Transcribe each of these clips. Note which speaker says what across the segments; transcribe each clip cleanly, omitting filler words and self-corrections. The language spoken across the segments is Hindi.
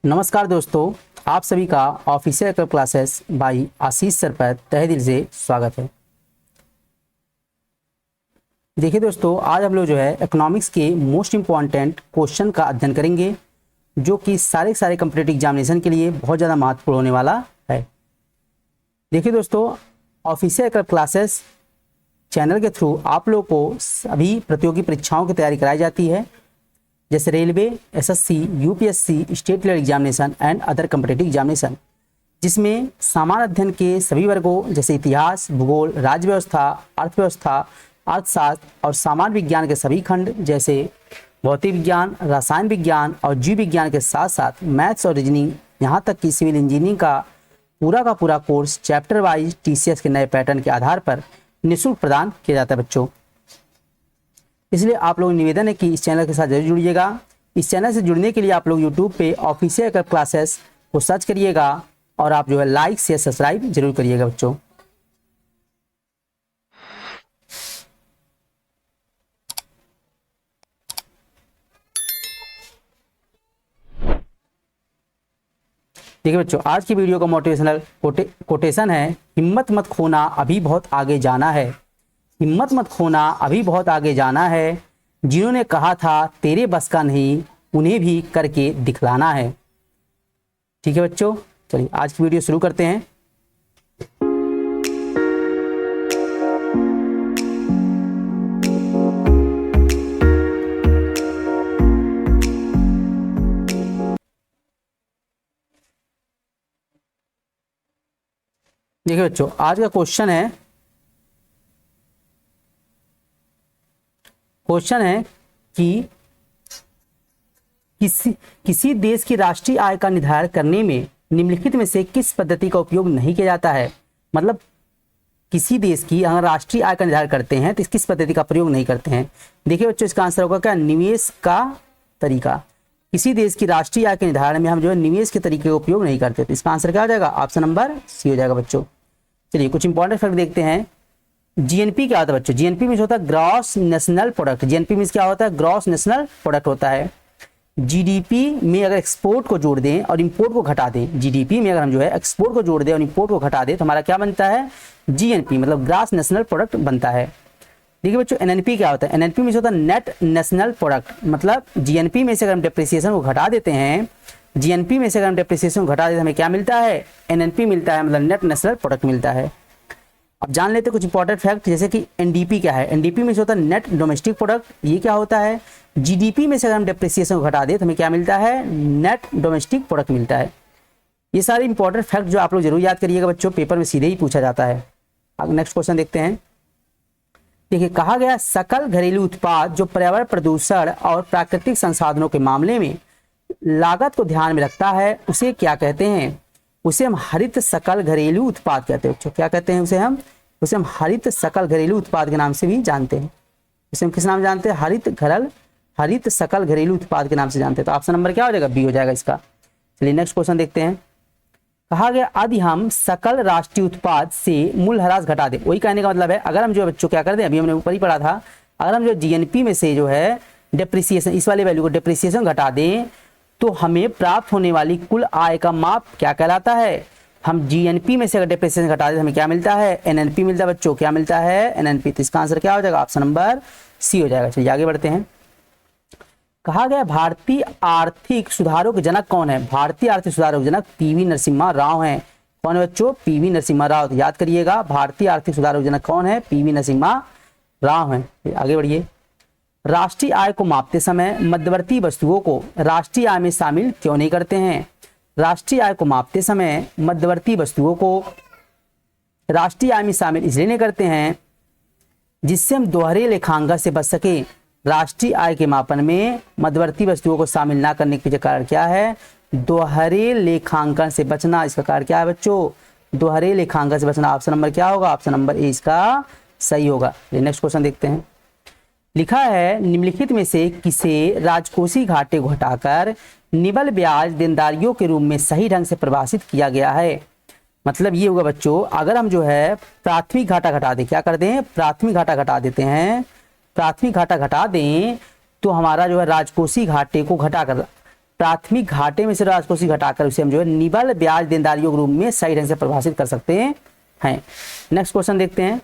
Speaker 1: नमस्कार दोस्तों, आप सभी का official classes by Ashish sir पर तहे दिल से स्वागत है। देखिए दोस्तों, आज हम लोग जो है इकोनॉमिक्स के मोस्ट इम्पॉर्टेंट क्वेश्चन का अध्ययन करेंगे, जो कि सारे कॉम्पिटिटिव एग्जामिनेशन के लिए बहुत ज़्यादा महत्वपूर्ण होने वाला है। देखिए दोस्तों, ऑफिशियल क्लासेस चैनल के थ्रू आप लोग को सभी प्रतियोगी परीक्षाओं की तैयारी कराई जाती है, जैसे railway, SSC, UPSC, state level examination and other competitive examination, जिसमें सामान्य अध्ययन के सभी वर्गों जैसे इतिहास, भूगोल, राज्य व्यवस्था, अर्थव्यवस्था, अर्थशास्त्र और सामान्य विज्ञान के सभी खंड जैसे भौतिक विज्ञान, रसायन विज्ञान और जीव विज्ञान के साथ साथ मैथ्स और रीजनिंग, यहाँ तक कि सिविल इंजीनियरिंग का पूरा कोर्स चैप्टर वाइज टीसीएस के नए पैटर्न के आधार पर निःशुल्क प्रदान किया जाता है बच्चों। इसलिए आप लोग निवेदन है कि इस चैनल के साथ जरूर जुड़िएगा। इस चैनल से जुड़ने के लिए आप लोग यूट्यूब पे ऑफिशियल क्लासेस को सर्च करिएगा और आप जो है लाइक शेयर सब्सक्राइब जरूर करिएगा बच्चों। देखिए बच्चों, आज की वीडियो का मोटिवेशनल कोटेशन है, हिम्मत मत खोना अभी बहुत आगे जाना है। हिम्मत मत खोना अभी बहुत आगे जाना है, जिन्होंने कहा था तेरे बस का नहीं, उन्हें भी करके दिखलाना है। ठीक है बच्चों, चलिए आज की वीडियो शुरू करते हैं। देखिए बच्चों, आज का क्वेश्चन है कि किसी देश की राष्ट्रीय आय का निर्धारण करने में निम्नलिखित में से किस पद्धति का उपयोग नहीं किया जाता है। मतलब किसी देश की अगर राष्ट्रीय आय का निर्धारण करते हैं तो किस पद्धति का प्रयोग नहीं करते हैं। देखिए बच्चों, इसका आंसर होगा क्या, निवेश का तरीका। किसी देश की राष्ट्रीय आय के निर्धारण में हम जो है निवेश के तरीके का उपयोग नहीं करते, तो इसका आंसर क्या हो जाएगा, ऑप्शन नंबर सी हो जाएगा बच्चों। चलिए कुछ इंपॉर्टेंट फैक्ट देखते हैं। जीएनपी क्या होता है बच्चों, जीएनपी मीन्स होता है gross national product. GNP means क्या होता है, ग्रॉस नेशनल प्रोडक्ट होता है। जीडीपी में अगर एक्सपोर्ट को जोड़ दें और इंपोर्ट को घटा दें, जीडीपी में अगर हम जो है एक्सपोर्ट को जोड़ दें और इंपोर्ट को घटा दें तो हमारा क्या बनता है, जीएनपी मतलब ग्रॉस नेशनल प्रोडक्ट बनता है। देखिए बच्चों, एनएनपी क्या होता है, एनएनपी मीन्स होता है नेट नेशनल प्रोडक्ट। मतलब जीएनपी में से अगर हम डेप्रिसिएशन को घटा देते हैं, जीएनपी में से अगर हम डेप्रिसिएशन को घटा देते हैं हमें क्या मिलता है, एनएनपी मिलता है, मतलब नेट नेशनल प्रोडक्ट मिलता है। अब जान लेते हैं कुछ इंपॉर्टेंट फैक्ट, जैसे कि एनडीपी क्या है। एनडीपी में से होता है नेट डोमेस्टिक प्रोडक्ट, ये क्या होता है। जीडीपी में से अगर हम डेप्रिसिएशन को घटा दें तो हमें क्या मिलता है, नेट डोमेस्टिक प्रोडक्ट मिलता है। ये सारे इंपॉर्टेंट फैक्ट जो आप लोग जरूर याद करिएगा बच्चों, पेपर में सीधे ही पूछा जाता है। अब नेक्स्ट क्वेश्चन देखते हैं। देखिए, कहा गया सकल घरेलू उत्पाद जो पर्यावरण प्रदूषण और प्राकृतिक संसाधनों के मामले में लागत को ध्यान में रखता है उसे क्या कहते हैं। उसे हम हरित सकल घरेलू उत्पाद कहते हैं बच्चों। क्या कहते हैं उसे हम हरित सकल घरेलू उत्पाद के नाम से भी जानते हैं। उसे हम किस नाम जानते हैं, हरित सकल घरेलू उत्पाद के नाम से जानते हैं। तो ऑप्शन नंबर क्या हो जाएगा, बी हो जाएगा इसका। चलिए नेक्स्ट क्वेश्चन देखते हैं। कहा गया यदि हम सकल राष्ट्रीय उत्पाद से मूल्यह्रास घटा दें, वही कहने का मतलब है अगर हम जो बच्चों क्या कर दें, अभी हमने ऊपर ही पढ़ा था, अगर हम जो जीएनपी में से जो है डेप्रिसिएशन, इस वाले वैल्यू को डेप्रिसिएशन घटा दें तो हमें प्राप्त होने वाली कुल आय का माप क्या कहलाता है। हम जीएनपी में से अगर डेप्रिसिएशन घटा दें तो हमें क्या मिलता है, एनएनपी मिलता है बच्चों। क्या मिलता है, एनएनपी। तो इसका आंसर क्या हो जाएगा, ऑप्शन नंबर सी हो जाएगा। चलिए आगे बढ़ते हैं। कहा गया भारतीय आर्थिक सुधारों के जनक कौन है। भारतीय आर्थिक सुधारों के जनक पीवी नरसिम्हा राव हैं। कौन है बच्चों, पीवी नरसिम्हा राव। तो याद करिएगा, भारतीय आर्थिक सुधारों के जनक कौन है, पीवी नरसिम्हा राव हैं। आगे बढ़िए। राष्ट्रीय आय को मापते समय मध्यवर्ती वस्तुओं को राष्ट्रीय आय में शामिल क्यों नहीं करते हैं। राष्ट्रीय आय को मापते समय मध्यवर्ती वस्तुओं को राष्ट्रीय आय में शामिल इसलिए नहीं करते हैं जिससे हम दोहरे लेखांकन से बच सके। राष्ट्रीय आय के मापन में मध्यवर्ती वस्तुओं को शामिल ना करने के पीछे कारण क्या है, दोहरे लेखांकन से बचना। इसका कारण क्या है बच्चों, दोहरे लेखांकन से बचना। ऑप्शन नंबर क्या होगा, ऑप्शन नंबर ए इसका सही होगा। नेक्स्ट क्वेश्चन देखते हैं। लिखा है निम्नलिखित में से किसे राजकोषीय घाटे को हटाकर निवल ब्याज देनदारियों के रूप में सही ढंग से परिभाषित किया गया है। मतलब ये होगा बच्चों, अगर हम जो है प्राथमिक घाटा घटा दें, क्या कर दें, प्राथमिक घाटा घटा देते हैं, प्राथमिक घाटा घटा दें तो हमारा जो है राजकोषीय घाटे को घटाकर प्राथमिक घाटे में से राजकोषीय घटाकर उसे हम जो है निबल ब्याज देनदारियों के रूप में सही ढंग से परिभाषित कर सकते हैं। नेक्स्ट क्वेश्चन देखते हैं।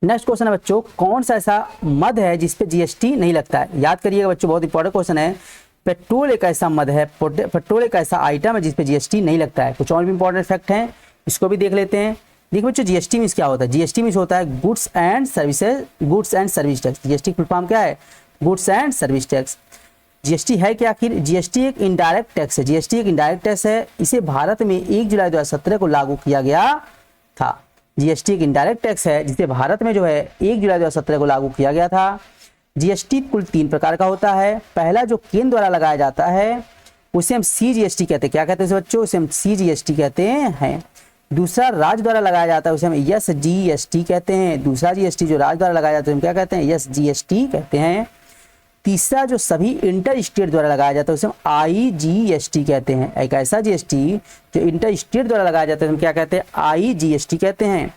Speaker 1: नेक्स्ट क्वेश्चन है बच्चों, कौन सा ऐसा मद है जिस पे जीएसटी नहीं लगता है? याद करिएगा बच्चों, बहुत इंपॉर्टेंट क्वेश्चन है। पेट्रोल एक ऐसा मद है, पेट्रोल एक ऐसा आइटम है जिस पे जीएसटी नहीं लगता है। कुछ और भी इंपॉर्टेंट फैक्ट हैं, इसको भी देख लेते हैं। देखिए बच्चों, जीएसटी मींस क्या होता है? जीएसटी मींस होता है goods and service tax. GST full form क्या है? Goods and service tax. GST है क्या आखिर? जीएसटी एक इनडायरेक्ट टैक्स है। जीएसटी एक इनडायरेक्ट टैक्स है। इसे भारत में 1 जुलाई 2017 को लागू किया गया था। जीएसटी एक इनडायरेक्ट टैक्स है जिसे भारत में जो है 1 जुलाई 2017 को लागू किया गया था। जीएसटी कुल 3 प्रकार का होता है। पहला जो केंद्र द्वारा लगाया जाता है उसे हम सीजीएसटी कहते हैं। क्या कहते हैं बच्चों? उसे हम सीजीएसटी कहते हैं। दूसरा राज्य द्वारा लगाया जाता है उसे हम एसजीएसटी कहते हैं। दूसरा जीएसटी जो राज्य द्वारा लगाया जाता है हम क्या कहते हैं? एसजीएसटी कहते हैं। तीसरा जो सभी इंटर स्टेट द्वारा लगाया जाता है उसे हम आईजीएसटी कहते हैं। एक ऐसा जीएसटी जो इंटर स्टेट द्वारा लगाया जाता है हम क्या कहते हैं? आईजीएसटी कहते हैं।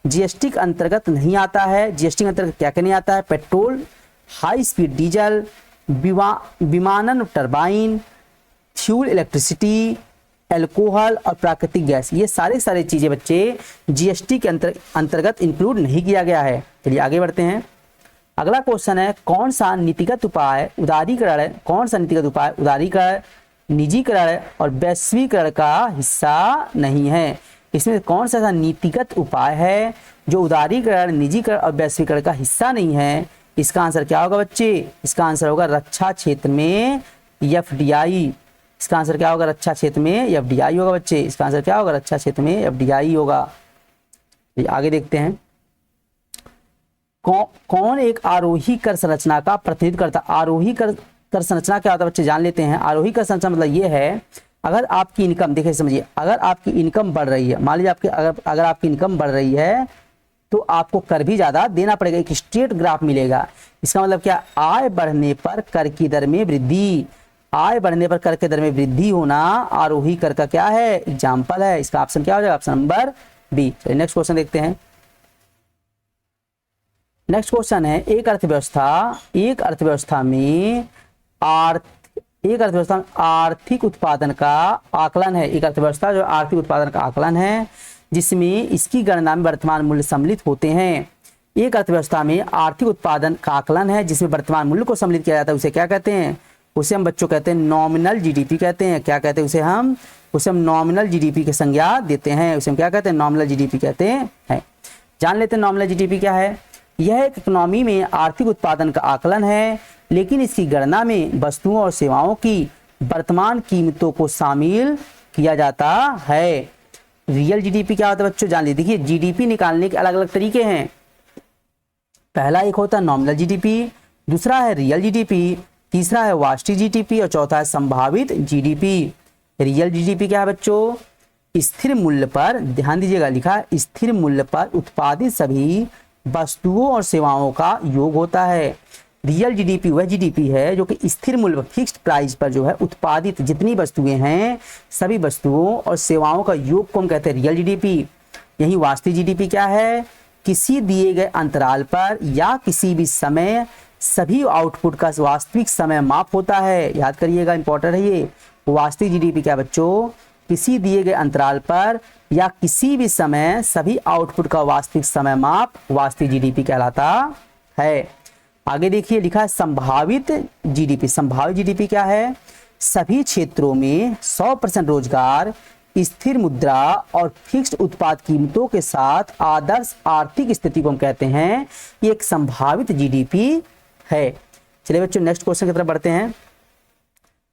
Speaker 1: जीएसटी के अंतर्गत नहीं आता है। जीएसटी के अंतर्गत क्या क्या नहीं आता है? पेट्रोल, हाई स्पीड डीजल, विमानन टरबाइन, फ्यूल इलेक्ट्रिसिटी, एल्कोहल और प्राकृतिक गैस, ये सारे चीजें बच्चे जीएसटी के अंतर्गत इंक्लूड नहीं किया गया है। चलिए आगे बढ़ते हैं। अगला क्वेश्चन है, कौन सा नीतिगत उपाय उदारीकरण, निजीकरण और वैश्वीकरण का हिस्सा नहीं है? इसमें कौन सा नीतिगत उपाय है जो उदारीकरण, निजीकरण और वैश्वीकरण का हिस्सा नहीं है? इसका आंसर क्या होगा बच्चे? इसका आंसर होगा रक्षा क्षेत्र में एफडीआई। इसका आंसर क्या होगा? रक्षा क्षेत्र में एफडीआई होगा बच्चे। इसका आंसर क्या होगा? रक्षा क्षेत्र में एफडीआई होगा। आगे देखते हैं। कौन एक आरोही कर संरचना का प्रतिनिधित्व करता? आरोही कर संरचना क्या होता है बच्चे? जान लेते हैं। आरोही कर संरचना मतलब ये है, अगर आपकी इनकम, देखिए समझिए, अगर आपकी इनकम बढ़ रही है, मान लीजिए आपकी अगर आपकी इनकम बढ़ रही है तो आपको कर भी ज्यादा देना पड़ेगा। एक स्ट्रेट ग्राफ मिलेगा। इसका मतलब क्या? आय बढ़ने पर कर की दर में वृद्धि। आय बढ़ने पर कर के दर में वृद्धि होना आरोही कर का क्या है? एग्जाम्पल है। इसका ऑप्शन क्या हो जाएगा? Option number B. Next question देखते हैं। नेक्स्ट क्वेश्चन है, एक अर्थव्यवस्था में आर्थिक उत्पादन का आकलन है। एक अर्थव्यवस्था जो आर्थिक उत्पादन का आकलन है जिसमें इसकी गणना में वर्तमान मूल्य सम्मिलित होते हैं। एक अर्थव्यवस्था में आर्थिक उत्पादन का आकलन है जिसमें वर्तमान मूल्य को सम्मिलित किया जाता है, उसे क्या कहते हैं? उसे हम बच्चों कहते हैं नॉमिनल जीडीपी कहते हैं। क्या कहते हैं उसे हम? उसे हम नॉमिनल जीडीपी की संज्ञा देते हैं। उसे हम क्या कहते हैं? नॉमिनल जीडीपी कहते हैं। जान लेते हैं नॉमिनल जीडीपी क्या है। यह एक इकोनॉमी में आर्थिक उत्पादन का आकलन है, लेकिन इसकी गणना में वस्तुओं और सेवाओं की वर्तमान कीमतों को शामिल किया जाता है। रियल जीडीपी क्या होता है बच्चों? जान लीजिए। देखिए, जीडीपी निकालने के अलग अलग तरीके हैं। पहला एक होता है नॉमिनल जीडीपी, दूसरा है रियल जीडीपी, तीसरा है वास्तविक जीडीपी और चौथा है संभावित जीडीपी। रियल जीडीपी क्या है बच्चों? स्थिर मूल्य पर, ध्यान दीजिएगा, लिखा है स्थिर मूल्य पर उत्पादित सभी वस्तुओं और सेवाओं का योग होता है। रियल जीडीपी वह जीडीपी है जो कि स्थिर मूल्य, फिक्स्ड प्राइस पर जो है उत्पादित जितनी वस्तुएं हैं सभी वस्तुओं और सेवाओं का योग को हम कहते हैं रियल जीडीपी। यही वास्तविक जीडीपी क्या है? किसी दिए गए अंतराल पर या किसी भी समय सभी आउटपुट का वास्तविक समय माप होता है। याद करिएगा, इंपॉर्टेंट है ये। वास्तविक जीडीपी क्या बच्चों? किसी दिए गए अंतराल पर या किसी भी समय सभी आउटपुट का वास्तविक समय माप वास्तविक जीडीपी कहलाता है। आगे देखिए, लिखा है संभावित जीडीपी। संभावित जीडीपी क्या है? सभी क्षेत्रों में 100% रोजगार, स्थिर मुद्रा और फिक्स्ड उत्पाद कीमतों के साथ आदर्श आर्थिक स्थिति को हम कहते हैं। ये एक संभावित जीडीपी है। चलिए बच्चों, नेक्स्ट क्वेश्चन की तरफ बढ़ते हैं।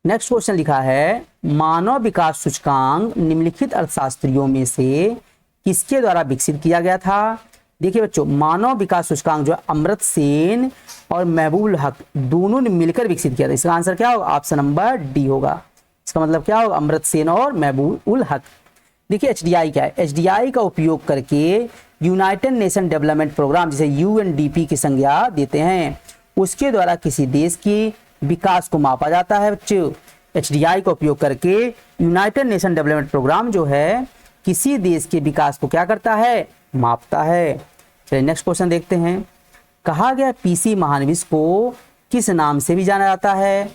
Speaker 1: नेक्स्ट क्वेश्चन लिखा है, मानव विकास सूचकांक निम्नलिखित अर्थशास्त्रियों में से किसके द्वारा विकसित किया गया था? देखिए बच्चों, मानव विकास सूचकांक जो है अमर्त्य सेन और महबूब हक दोनों ने मिलकर विकसित किया था। इसका आंसर क्या होगा? ऑप्शन नंबर डी होगा। इसका मतलब क्या होगा? अमर्त्य सेन और महबूब हक। देखिए एचडीआई क्या है? एचडीआई का उपयोग करके यूनाइटेड नेशन डेवलपमेंट प्रोग्राम जिसे यूएनडीपी की संज्ञा देते हैं, उसके द्वारा किसी देश की विकास को मापा जाता है बच्चों। एचडीआई का उपयोग करके यूनाइटेड नेशन डेवलपमेंट प्रोग्राम जो है किसी देश के विकास को क्या करता है? मापता है। चलिए नेक्स्ट क्वेश्चन देखते हैं। कहा गया पीसी महानिवेश को किस नाम से भी जाना जाता है?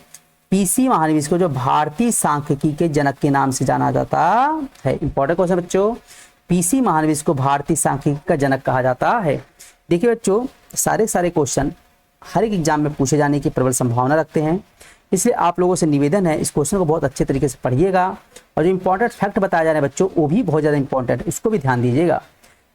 Speaker 1: पीसी महालनोबिस को जो भारतीय सांख्यिकी के जनक के नाम से जाना जाता है। इंपॉर्टेंट क्वेश्चन बच्चों, पीसी महालनोबिस को भारतीय सांख्यिकी का जनक कहा जाता है। देखिए बच्चों, सारे क्वेश्चन हर एक एग्जाम में पूछे जाने की प्रबल संभावना रखते हैं, इसलिए आप लोगों से निवेदन है इस क्वेश्चन को बहुत अच्छे तरीके से पढ़िएगा और जो इंपॉर्टेंट फैक्ट बताया जा रहा है बच्चों वो भी बहुत ज़्यादा इंपॉर्टेंट है, इसको भी ध्यान दीजिएगा।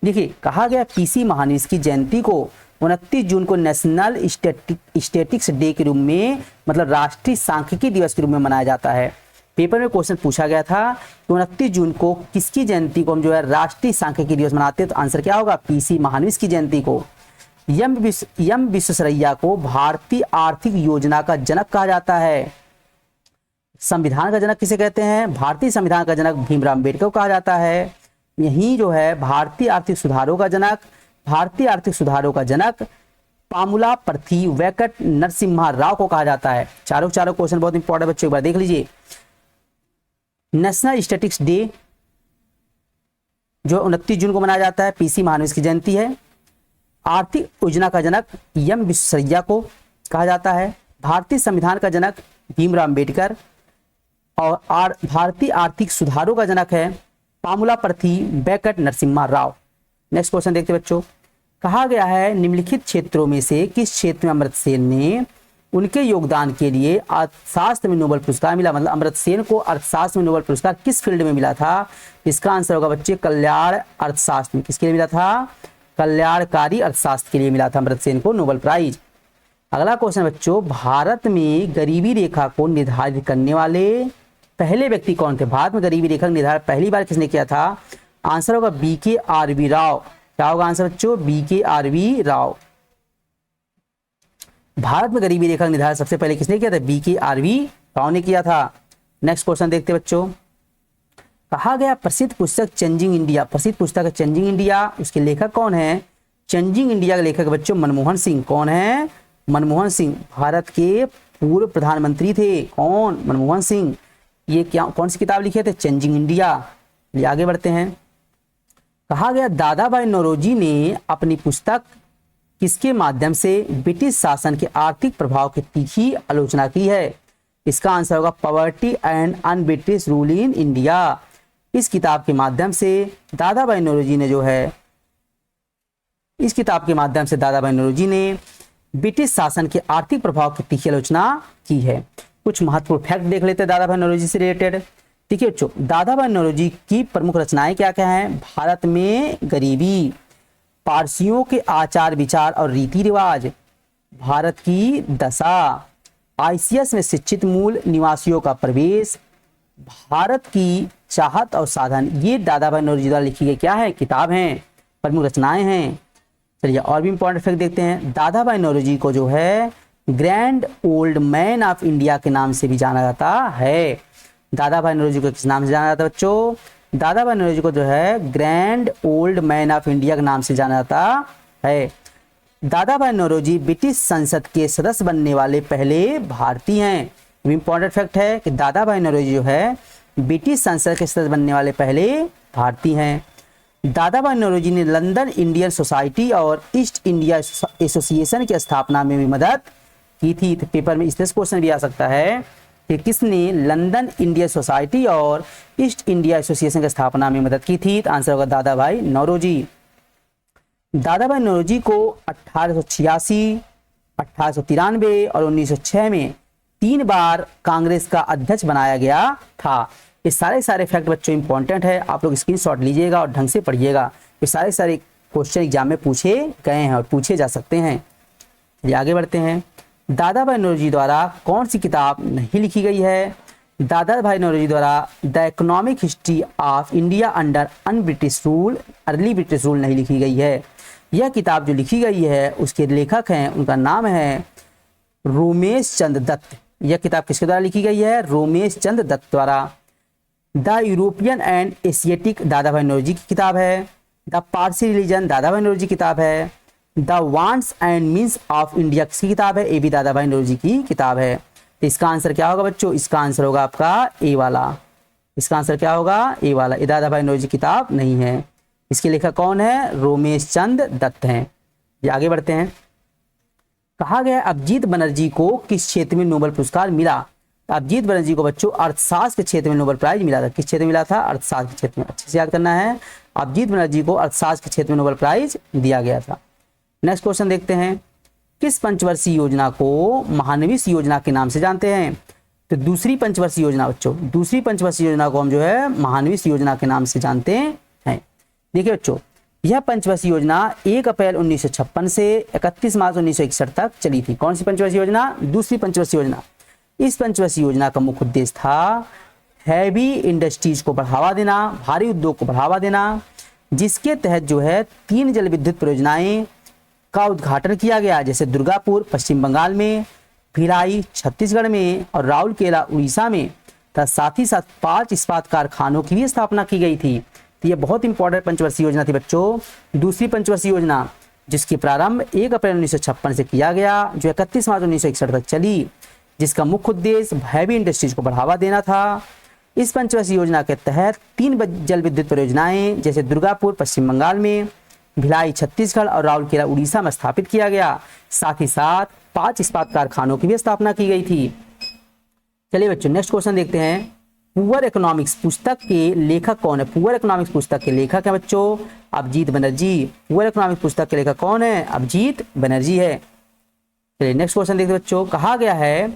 Speaker 1: देखिए, कहा गया पीसी महालनोबिस की जयंती को 29 जून को नेशनल स्टैटिस्टिक्स डे के रूप में, मतलब राष्ट्रीय सांख्यिकी दिवस के रूप में मनाया जाता है। पेपर में क्वेश्चन पूछा गया था कि 29 जून को किसकी जयंती को हम जो है राष्ट्रीय सांख्यिकी दिवस मनाते हैं, तो आंसर क्या होगा, पीसी महालनोबिस की जयंती को। एम विश्वेश्वरैया को भारतीय आर्थिक योजना का जनक कहा जाता है। संविधान का जनक किसे कहते हैं, भारतीय संविधान का जनक भीमराव अम्बेडकर को कहा जाता है। यही जो है भारतीय आर्थिक सुधारों का जनक पामुला प्रथी वेंकट नरसिम्हा राव को कहा जाता है। चारों क्वेश्चन बहुत इंपॉर्टेंट बच्चों, एक बार देख लीजिए। नेशनल स्टैटिस्टिक्स डे जो 29 जून को मनाया जाता है, पीसी महालनोबिस की जयंती है। आर्थिक योजना का जनक एम विश्वेश्वरैया को कहा जाता है। भारतीय संविधान का जनक भीमराव अम्बेडकर और भारतीय आर्थिक सुधारों का जनक है पामुला प्रथी वेंकट नरसिम्हा राव। नेक्स्ट क्वेश्चन देखते बच्चों, कहा गया है निम्नलिखित क्षेत्रों में से किस क्षेत्र में अमर्त्य सेन ने उनके योगदान के लिए अर्थशास्त्र में नोबेल पुरस्कार मिला, मतलब अमर्त्य सेन को अर्थशास्त्र में नोबेल पुरस्कार किस फील्ड में मिला था। इसका आंसर होगा बच्चे कल्याण अर्थशास्त्र में। किसके लिए मिला था, कल्याणकारी अर्थशास्त्र के लिए मिला था अमर्त्य सेन को नोबेल प्राइज। अगला क्वेश्चन बच्चों, भारत में गरीबी रेखा को निर्धारित करने वाले पहले व्यक्ति कौन थे। भारत में गरीबी रेखा निर्धारित पहली बार किसने किया था, आंसर होगा BKRV राव। क्या होगा आंसर बच्चों, BKRV राव। भारत में गरीबी रेखा निर्धारण सबसे पहले किसने किया था, BKRV राव ने किया था। नेक्स्ट क्वेश्चन देखते बच्चों, कहा गया प्रसिद्ध पुस्तक चेंजिंग इंडिया, प्रसिद्ध पुस्तक है चेंजिंग इंडिया, उसके लेखक कौन है। चेंजिंग इंडिया के लेखक बच्चों मनमोहन सिंह। कौन है, मनमोहन सिंह, भारत के पूर्व प्रधानमंत्री थे। कौन, मनमोहन सिंह। ये क्या कौन सी किताब लिखे थे, चेंजिंग इंडिया। ये आगे बढ़ते हैं। कहा गया दादा भाई नौरोजी ने अपनी पुस्तक किसके माध्यम से ब्रिटिश शासन के आर्थिक प्रभाव की तीखी आलोचना की है। इसका आंसर होगा poverty and un British rule in India. इस किताब के माध्यम से दादा भाई नौरोजी ने जो है, इस किताब के माध्यम से दादा भाई नौरोजी ने ब्रिटिश शासन के आर्थिक प्रभाव की तीखी आलोचना की है। कुछ महत्वपूर्ण फैक्ट देख लेते हैं दादा भाई नौरोजी से रिलेटेड। ठीक है बच्चों, दादा भाई नौरोजी की प्रमुख रचनाएं क्या क्या हैं। भारत में गरीबी, पारसियों के आचार विचार और रीति रिवाज, भारत की दशा, आईसीएस में शिक्षित मूल निवासियों का प्रवेश, भारत की चाहत और साधन, ये दादा भाई नौरोजी द्वारा लिखी गई क्या है, किताब हैं, प्रमुख रचनाएं हैं। चलिए और भी इंपॉर्टेंट फैक्ट देखते हैं। दादा भाई नौरोजी को जो है grand old man of India के नाम से भी जाना जाता है। दादा भाई नौरोजी को किस नाम से जाना जाता है बच्चों, दादा भाई नौरोजी को जो है grand old man of India के नाम से जाना जाता है। दादा भाई नौरोजी ब्रिटिश संसद के सदस्य बनने वाले पहले भारतीय हैं। इंपॉर्टेंट फैक्ट है कि दादा भाई नौरोजी जो है ब्रिटिश संसद के सदस्य बनने वाले पहले भारतीय हैं। दादा भाई नौरोजी ने लंदन इंडियन सोसाइटी और ईस्ट इंडिया एसोसिएशन की स्थापना में भी मदद की थी। तो पेपर में इस क्वेश्चन भी आ सकता है कि किसने लंदन इंडियन सोसाइटी और ईस्ट इंडिया एसोसिएशन की स्थापना में मदद की थी। तो आंसर होगा दादा भाई नौरोजी। दादा भाई नौरोजी को 1886, 1893 और 1906 में 3 बार कांग्रेस का अध्यक्ष बनाया गया था। ये सारे फैक्ट बच्चों इंपॉर्टेंट है, आप लोग स्क्रीनशॉट लीजिएगा और ढंग से पढ़िएगा। ये सारे क्वेश्चन एग्जाम में पूछे गए हैं और पूछे जा सकते हैं। ये आगे बढ़ते हैं। दादा भाई नौरोजी द्वारा कौन सी किताब नहीं लिखी गई है। दादा भाई नौरोजी द्वारा the economic history of India under un British rule, early British rule नहीं लिखी गई है। यह किताब जो लिखी गई है उसके लेखक हैं, उनका नाम है रोमेश चंद्र दत्त। यह किताब किसके द्वारा लिखी गई है, रोमेश चंद्र दत्त द्वारा। द यूरोपियन एंड एशियाटिक दादा भाई नौरोजी की किताब है। द पारसी रिलीजन दादा भाई नौरोजी की किताब है। The wants and means of India की किताब है, ये भी दादा भाई नौरोजी की किताब है। तो इसका आंसर क्या होगा बच्चों, इसका आंसर होगा आपका ए वाला। इसका आंसर क्या होगा, ए वाला। ये दादा भाई नौरोजी किताब नहीं है। इसके लेखक कौन है, रोमेश चंद्र दत्त हैं। ये आगे बढ़ते हैं। कहा गया अभिजीत बनर्जी को किस क्षेत्र में नोबेल पुरस्कार मिला। अभिजीत बनर्जी को बच्चों अर्थशास्त्र के क्षेत्र में नोबेल प्राइज मिला था। किस क्षेत्र में मिला था? अर्थशास्त्र के क्षेत्र में। अच्छे से याद करना है, अभिजीत बनर्जी को अर्थशास्त्र के क्षेत्र में नोबेल प्राइज दिया गया था। नेक्स्ट क्वेश्चन देखते हैं, किस पंचवर्षीय योजना को महानविश योजना के नाम से जानते हैं? तो दूसरी पंचवर्षीय योजना बच्चों, दूसरी पंचवर्षीय योजना को हम जो है महानविश योजना के नाम से जानते हैं। देखिए बच्चों, यह पंचवर्षीय योजना 1 अप्रैल 1956 से 31 मार्च 1961 तक चली थी। कौन सी पंचवर्षीय योजना? दूसरी पंचवर्षीय योजना। इस पंचवर्षीय योजना का मुख्य उद्देश्य था हैवी इंडस्ट्रीज को बढ़ावा देना, भारी उद्योग को बढ़ावा देना, जिसके तहत जो है 3 जल विद्युत परियोजनाएं का उद्घाटन किया गया, जैसे दुर्गापुर पश्चिम बंगाल में, भिलाई छत्तीसगढ़ में और राउरकेला उड़ीसा में, तथा साथ ही साथ 5 इस्पात कारखानों की भी स्थापना की गई थी। तो ये बहुत इंपॉर्टेंट पंचवर्षीय योजना थी बच्चों। दूसरी पंचवर्षीय योजना जिसकी प्रारंभ 1 अप्रैल 1956 से किया गया, जो 31 मार्च 1961 तक चली, जिसका मुख्य उद्देश्य हैवी इंडस्ट्रीज को बढ़ावा देना था। इस पंचवर्षीय योजना के तहत 3 जल विद्युत परियोजनाएं जैसे दुर्गापुर पश्चिम बंगाल में, भिलाई छत्तीसगढ़ और राउरकेला उड़ीसा में स्थापित किया गया। साथ ही साथ 5 इस्पात कारखानों की भी स्थापना की गई थी। चलिए बच्चों, नेक्स्ट क्वेश्चन देखते हैं, पुअर इकोनॉमिक्स पुस्तक के लेखक कौन है? पुअर इकोनॉमिक्स पुस्तक के लेखक है बच्चों अभिजीत बनर्जी। पुअर इकोनॉमिक्स पुस्तक के लेखक कौन है? अभिजीत बनर्जी है। चलिए नेक्स्ट क्वेश्चन देखते हैं बच्चों, कहा गया है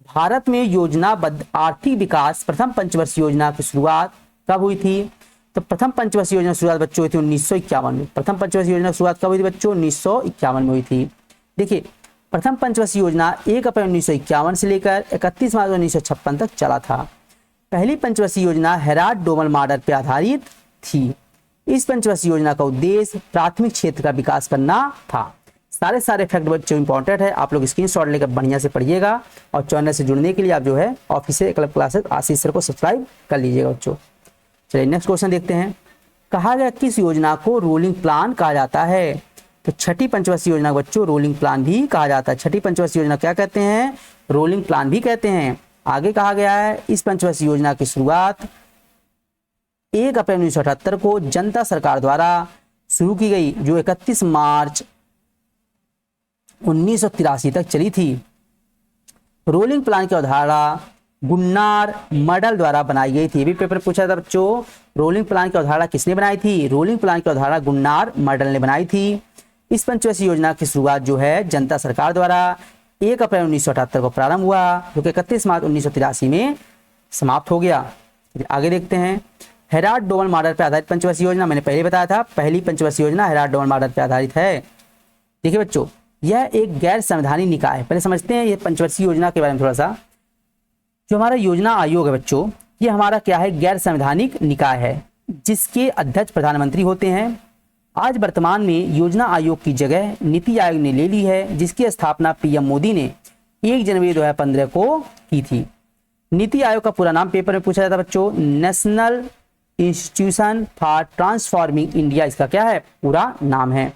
Speaker 1: भारत में योजनाबद्ध आर्थिक विकास प्रथम पंचवर्षीय योजना की शुरुआत कब हुई थी? तो प्रथम पंचवर्षीय योजना की शुरुआत बच्चों हुई थी 1951 में। प्रथम पंचवर्षीय योजना की शुरुआत कब हुई थी बच्चों? 1951 में हुई थी। देखिए, प्रथम पंचवर्षीय योजना 1 अप्रैल 1951 से लेकर 31 मार्च 1956 तक चला था। पहली पंचवर्षीय योजना हेराल्ड डोमल मॉडल पर आधारित थी। इस पंचवर्षीय योजना का उद्देश्य प्राथमिक क्षेत्र का विकास करना था। सारे फैक्ट बच्चों इंपॉर्टेंट है, आप लोग स्क्रीनशॉट लेकर बढ़िया से पढ़िएगा और चैनल से जुड़ने के लिए आप जो है ऑफिशियल क्लब क्लासेस आशीष सर को सब्सक्राइब कर लीजिएगा बच्चों। चलिए नेक्स्ट क्वेश्चन देखते हैं, कहा गया किस योजना को रोलिंग प्लान कहा जाता है? तो छठी पंचवर्षीय योजना को बच्चों रोलिंग प्लान भी कहा जाता है। छठी पंचवर्षीय योजना क्या कहते हैं? रोलिंग प्लान भी कहते हैं। आगे कहा गया है इस पंचवर्षीय योजना की शुरुआत 1 अप्रैल 1978 को जनता सरकार द्वारा शुरू की गई, जो 31 मार्च 1983 तक चली थी। रोलिंग प्लान की अवधारणा गुन्नार मॉडल द्वारा बनाई गई थी। ये भी पेपर पूछा था बच्चों, रोलिंग प्लान की अवधारणा किसने बनाई थी? रोलिंग प्लान की अवधारणा गुन्नार मॉडल ने बनाई थी। इस पंचवर्षीय योजना की शुरुआत जो है जनता सरकार द्वारा 1 अप्रैल 1978 को प्रारंभ हुआ, जो कि 31 मार्च 1983 में समाप्त हो गया। आगे देखते हैं, हेराल्ड डोमल मॉडल पर आधारित पंचवर्षीय योजना, मैंने पहले बताया था पहली पंचवर्षीय योजना हेराल्ड डोमल मॉडल पर आधारित है। देखिए बच्चों, यह एक गैर संवैधानिक निकाय है। पहले समझते हैं ये पंचवर्षीय योजना के बारे में थोड़ा सा। जो हमारा योजना आयोग है बच्चों, ये हमारा क्या है? गैर संवैधानिक निकाय है, जिसके अध्यक्ष प्रधानमंत्री होते हैं। आज वर्तमान में योजना आयोग की जगह नीति आयोग ने ले ली है, जिसकी स्थापना पीएम मोदी ने 1 जनवरी 2015 को की थी। नीति आयोग का पूरा नाम पेपर में पूछा जाता है बच्चों, national institution for transforming India, इसका क्या है? पूरा नाम है।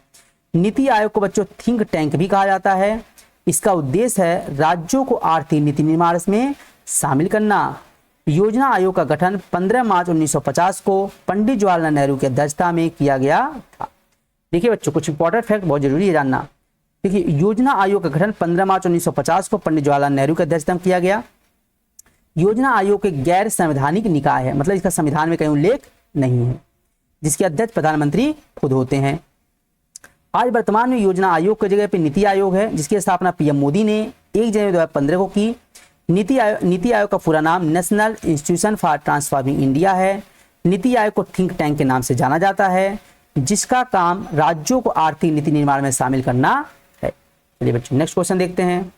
Speaker 1: नीति आयोग को बच्चों थिंक टैंक भी कहा जाता है। इसका उद्देश्य है राज्यों को आर्थिक नीति निर्माण में शामिल करना। योजना आयोग का गठन 15 मार्च 1950 को पंडित जवाहरलाल नेहरू की अध्यक्षता में किया गया था। देखिए बच्चों, कुछ इंपॉर्टेंट फैक्ट बहुत जरूरी है जानना। देखिए, योजना आयोग का गठन 15 मार्च 1950 को पंडित जवाहरलाल नेहरू की अध्यक्षता में किया गया। योजना आयोग एक गैर संवैधानिक निकाय है, मतलब इसका संविधान में कहीं उल्लेख नहीं है, जिसके अध्यक्ष प्रधानमंत्री खुद होते हैं। आज वर्तमान में योजना आयोग की जगह पे नीति आयोग है, जिसकी स्थापना पीएम मोदी ने 1 जनवरी 2015 को की। नीति आयोग का पूरा नाम national institution for transforming India है। नीति आयोग को थिंक टैंक के नाम से जाना जाता है, जिसका काम राज्यों को आर्थिक नीति निर्माण में शामिल करना है। चलिए बच्चों नेक्स्ट क्वेश्चन देखते हैं।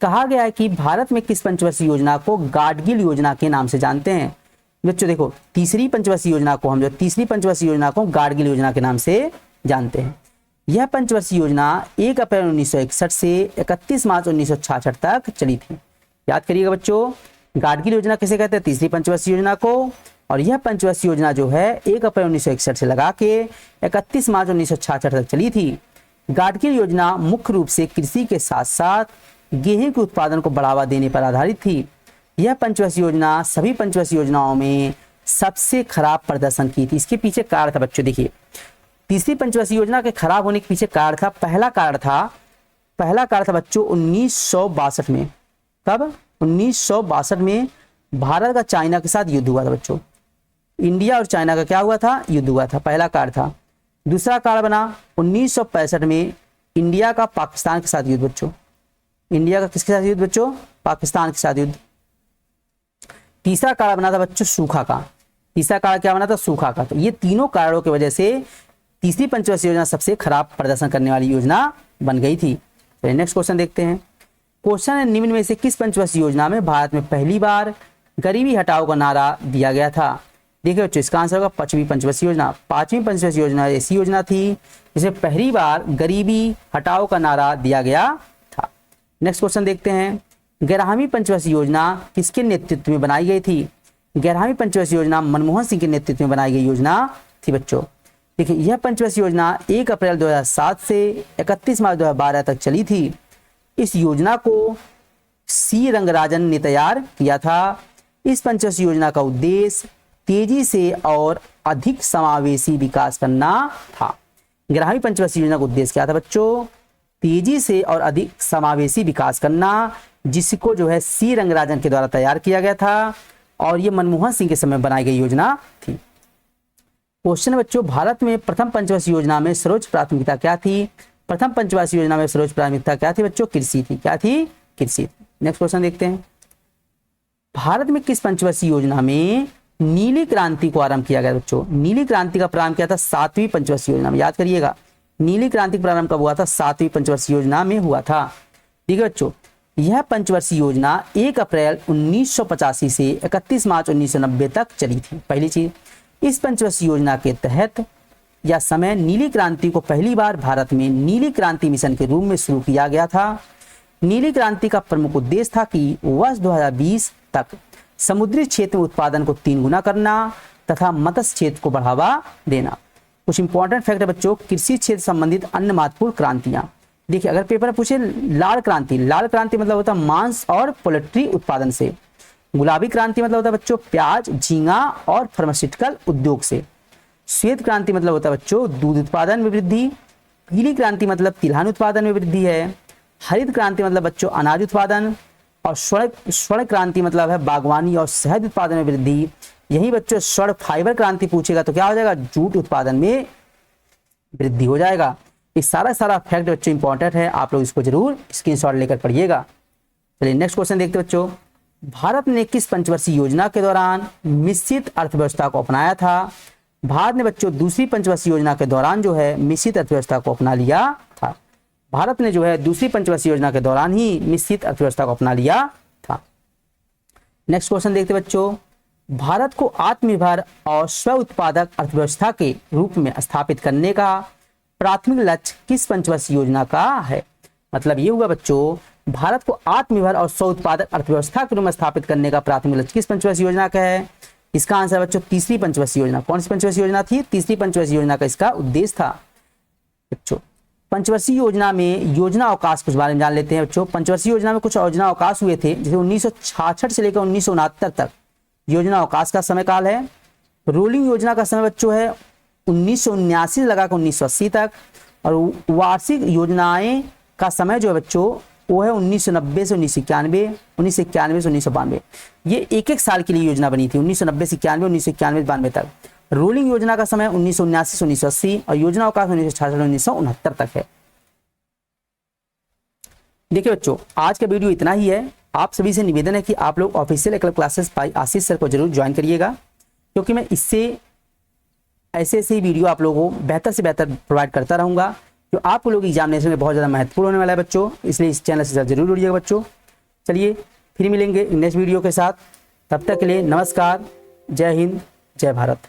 Speaker 1: कहा गया है कि भारत में किस पंचवर्षीय योजना को गाडगिल योजना के नाम से जानते हैं? बच्चों देखो, तीसरी पंचवर्षीय योजना को गाडगिल योजना के नाम से जानते हैं। यह पंचवर्षीय योजना 1 अप्रैल 1961 से 31 मार्च 1966 तक चली थी। याद करिएगा बच्चों, गाडगिल योजना किसे कहते हैं? तीसरी पंचवर्षीय योजना को। और यह पंचवर्षीय योजना जो है 1 अप्रैल 1961 से लगा के 31 मार्च 1966 तक चली थी। गाडगिल योजना मुख्य रूप से कृषि के साथ साथ गेहूं के उत्पादन को बढ़ावा देने पर आधारित थी। यह पंचवर्षीय योजना सभी पंचवर्षीय योजनाओं में सबसे खराब प्रदर्शन की थी। इसके पीछे कारण था बच्चों, देखिए तीसरी पंचवर्षीय योजना के खराब होने के पीछे कारण था, पहला कारण था बच्चों 1962 में। कब? 1962 में भारत का चाइना के साथ युद्ध हुआ था बच्चों। इंडिया और चाइना का क्या हुआ था? युद्ध हुआ था, पहला कार्ड था। दूसरा कार्ड बना 1965 में इंडिया का पाकिस्तान के साथ युद्ध बच्चों। इंडिया का किसके साथ युद्ध बच्चों? पाकिस्तान के साथ युद्ध। तीसरा कार्ड बना था बच्चों सूखा का। तीसरा कार्ड क्या बना था? सूखा का। तो ये तीनों कारणों की वजह से तीसरी पंचवर्षीय योजना सबसे खराब प्रदर्शन करने वाली योजना बन गई थी। तो नेक्स्ट क्वेश्चन देखते हैं। क्वेश्चन है, निम्न में से किस पंचवर्षीय योजना में भारत में पहली बार गरीबी हटाओ का नारा दिया गया था? देखिए बच्चों, इसका आंसर होगा पांचवी पंचवर्षीय योजना। पांचवी पंचवर्षीय योजना ऐसी योजना थी जिसमें पहली बार गरीबी हटाओ का नारा दिया गया था। नेक्स्ट क्वेश्चन देखते हैं। 11वीं पंचवर्षीय योजना किसके नेतृत्व में बनाई गई थी? 11वीं पंचवर्षीय योजना मनमोहन सिंह के नेतृत्व में बनाई गई योजना थी बच्चों। देखिए, यह पंचवर्षीय योजना 1 अप्रैल 2007 से 31 मार्च 2012 तक चली थी। इस योजना को सी रंगराजन ने तैयार किया था। इस पंचवर्षीय योजना का उद्देश्य तेजी से और अधिक समावेशी विकास करना था। 11वीं पंचवर्षीय योजना का उद्देश्य क्या था बच्चों? तेजी से और अधिक समावेशी विकास करना, जिसको जो है सी रंगराजन के द्वारा तैयार किया गया था और ये मनमोहन सिंह के समय बनाई गई योजना थी। क्वेश्चन बच्चों, भारत में प्रथम पंचवर्षीय योजना में सर्वोच्च प्राथमिकता क्या थी? प्रथम पंचवर्षीय योजना में सर्वोच्च प्राथमिकता क्या थी बच्चों? कृषि थी। क्या थी? कृषि। नेक्स्ट क्वेश्चन देखते हैं। भारत में किस पंचवर्षीय योजना में नीली क्रांति को आरंभ किया गया बच्चों? नीली क्रांति का प्रारंभ किया था 7वीं पंचवर्षीय योजना में। याद करिएगा, नीली क्रांति का प्रारंभ कब हुआ था? 7वीं पंचवर्षीय योजना में हुआ था। ठीक है बच्चों, यह पंचवर्षीय योजना 1 अप्रैल 1985 से 31 मार्च 1990 तक चली थी। पहली चीज, इस पंचवर्षीय योजना के तहत या समय नीली क्रांति को पहली बार भारत में नीली क्रांति मिशन के रूप में शुरू किया गया था। नीली क्रांति का प्रमुख उद्देश्य था कि वर्ष 2020 तक समुद्री क्षेत्र में उत्पादन को 3 गुना करना तथा मत्स्य क्षेत्र को बढ़ावा देना। कुछ इंपॉर्टेंट फैक्ट है बच्चों, कृषि क्षेत्र संबंधित अन्य महत्वपूर्ण क्रांतियां। देखिए, अगर पेपर में पूछे लाल क्रांति, लाल क्रांति मतलब होता है मांस और पोल्ट्री उत्पादन से। गुलाबी क्रांति मतलब होता है बच्चों प्याज, झींगा और फार्मास्यूटिकल उद्योग से। श्वेत क्रांति मतलब होता है बच्चों दूध उत्पादन में वृद्धि। पीली क्रांति मतलब तिलहन उत्पादन में वृद्धि है। हरित क्रांति मतलब बच्चों अनाज उत्पादन। और स्वर्ण क्रांति मतलब है बागवानी और शहद उत्पादन में वृद्धि। यही बच्चों स्वर्ण फाइबर क्रांति पूछेगा तो क्या हो जाएगा? जूट उत्पादन में वृद्धि हो जाएगा। ये सारा फैक्ट बच्चों इंपॉर्टेंट है, आप लोग इसको जरूर स्क्रीनशॉट लेकर पढ़िएगा। चलिए नेक्स्ट क्वेश्चन देखते बच्चों। भारत ने किस पंचवर्षीय योजना के दौरान मिश्रित अर्थव्यवस्था को अपनाया था? भारत ने बच्चों दूसरी पंचवर्षीय योजना के दौरान जो है मिश्रित अर्थव्यवस्था को अपना लिया था। भारत ने जो है दूसरी पंचवर्षीय योजना के दौरान ही मिश्रित अर्थव्यवस्था को अपना लिया था। नेक्स्ट क्वेश्चन देखते बच्चों। भारत को आत्मनिर्भर और स्व उत्पादक अर्थव्यवस्था के रूप में स्थापित करने का प्राथमिक लक्ष्य किस पंचवर्षीय योजना का है? मतलब ये हुआ बच्चों, भारत को आत्मनिर्भर और स्व उत्पादक अर्थव्यवस्था के रूप में स्थापित करने का प्राथमिक लक्ष्य किस पंचवर्षीय योजना का है? इसका आंसर बच्चों तीसरी पंचवर्षीय योजना। कौन सी पंचवर्षीय योजना थी? तीसरी पंचवर्षीय योजना का इसका उद्देश्य था बच्चों। पंचवर्षीय योजना में योजना अवकाश कुछ बारे में जान लेते हैं बच्चों। पंचवर्षीय योजना में कुछ योजना अवकाश हुए थे, जैसे 1966 से लेकर 1969 तक योजना अवकाश का समय काल है। रोलिंग योजना का समय बच्चों है 1979 से लगाकर 1980 तक। और वार्षिक योजनाएं का समय जो है बच्चों वो है 1990 से 1991, 1991 से 1992। ये एक साल के लिए योजना बनी थी, 1990 से 91, 1991 से 92 तक। रोलिंग योजना का समय 1979 से 1980 और योजना अवकाश 1966 से 1969 तक है। देखिए बच्चों, आज का वीडियो इतना ही है। आप सभी से निवेदन है कि आप लोग ऑफिशियल एकल क्लासेस बाय आशीष सर को जरूर ज्वाइन करिएगा, क्योंकि मैं इससे ऐसे ही वीडियो आप लोगों को बेहतर से बेहतर प्रोवाइड करता रहूंगा, जो आप लोग एग्जामिनेशन में बहुत ज़्यादा महत्वपूर्ण होने वाला है बच्चों। इसलिए इस चैनल से जरूर जुड़िएगा बच्चों। चलिए फिर मिलेंगे नेक्स्ट वीडियो के साथ, तब तक के लिए नमस्कार, जय हिंद, जय भारत।